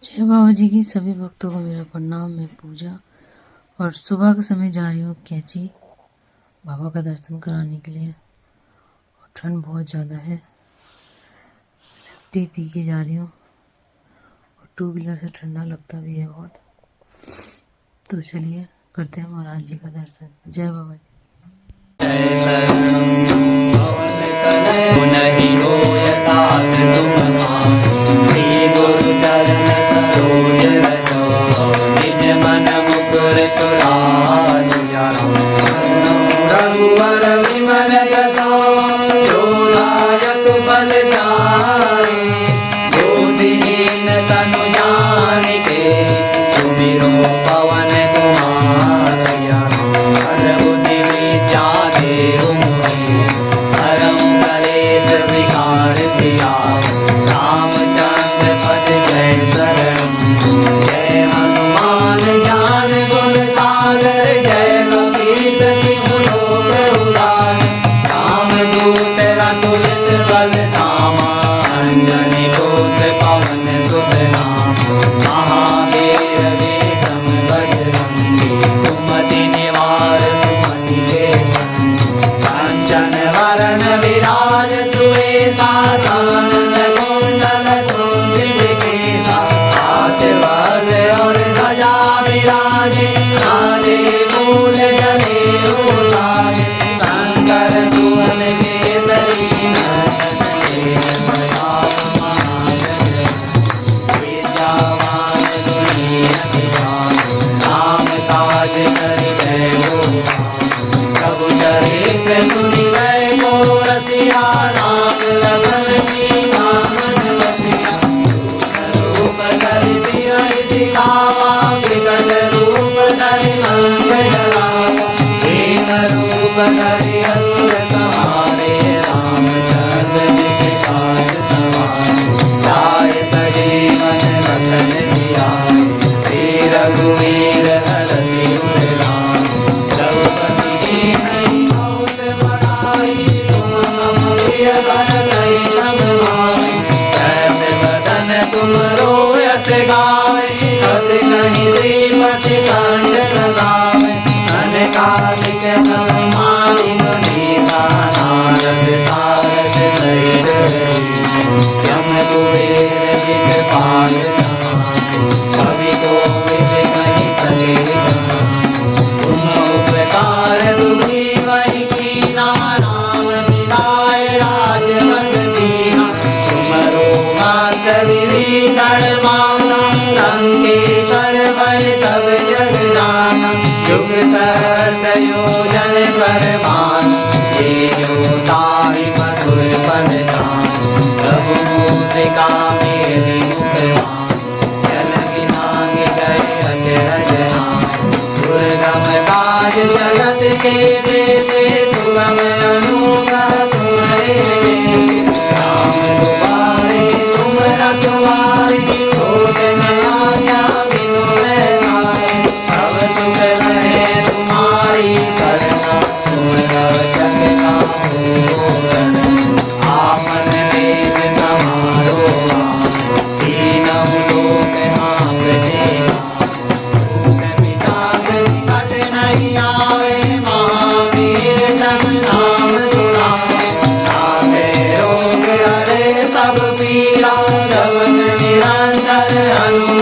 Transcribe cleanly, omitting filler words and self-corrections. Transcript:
जय बाबा जी की सभी भक्तों को मेरा प्रणाम। मैं पूजा और सुबह के समय जा रही हूँ कैंची बाबा का दर्शन कराने के लिए। और ठंड बहुत ज़्यादा है, टी पी के जा रही हूँ और टू व्हीलर से ठंडा लगता भी है बहुत। तो चलिए करते हैं महाराज जी का दर्शन। जय बाबा जी। नहीं हो यथार्थ तुम श्री गुरु चरण सरोज रजो निज मन मुकुर सुराज रघुवर विमल यशो जोदायक बल जारे ज्योतिहीन तनु जानिके सुमिरो पवन कुमार बुद्धि विद्या देहु हरम कलेश विकार सिया रामचंद्र पद जय शरण जय हनुमान ज्ञान गुण सागर जय कपीस तिहु लोक उजागर रामदूत अतुलित बल धामा अंजनी पुत्र पवन सुत नाम महावीर विक्रम बजरंगी सुमति निवार सुमति के कांचन वरण विराज सुवेशा कानन कुंडल कुंचित केसा हाथ वज्र और ध्वजा विराजे राजे मूल जनेऊ साजे शंकर सुवन केसरी नंदन विद्यावान गुणी अभिजान राम काज करि जय प्रभु चरित्र सुनि को रसिया राम लखन सीता मन बसिया रूप धरि सियहि दिखावा विकट रूप धरि अंग जरावा प्रेम रूप धरि असुर संहारे रामचंद्र जी के काज सवारे जाय सजीवन लखन जियाए श्री रघुवीर हरषि उर लाए रघुपति कीन्ही बहुत बड़ाई तुम मम प्रिय भरत सब भाई ऐसे बदन तुम रोयस गावे हस कहीं श्रीमति कंठ लगावे अनकालिक मानि मुनीसा नारद सारद सहित यम कुबेर दिखपाल कवि कोविद कहि सके तुम उपकार सुनी वही कीना राम मिलाए राजपद दीना तुमरो मात विभीषण माना लंकेश्वर भय सब जग जाना युग सहस्र योजन पर भान ये जो ताहि मधुर पद जान प्रभु मुद्रिका मेरी मुखमान जल बिनांग गए अचरज नाम दुर्गम काज जगत के देते सुगम अनुग्रह तुम्हारे राम दुबारे तुम रखवारे होत न आज्ञा बिनु बैसारे अब सुख रहे तुम्हारी करना तुम रक्षक काहू आपन वेद समारो तीनों लोक हाँकते भूख पिशाच निकट नहीं आवे महावीर जब नाम सुनावे नाथे रोग हरे सब पीरा जपत निरंतर हनुमान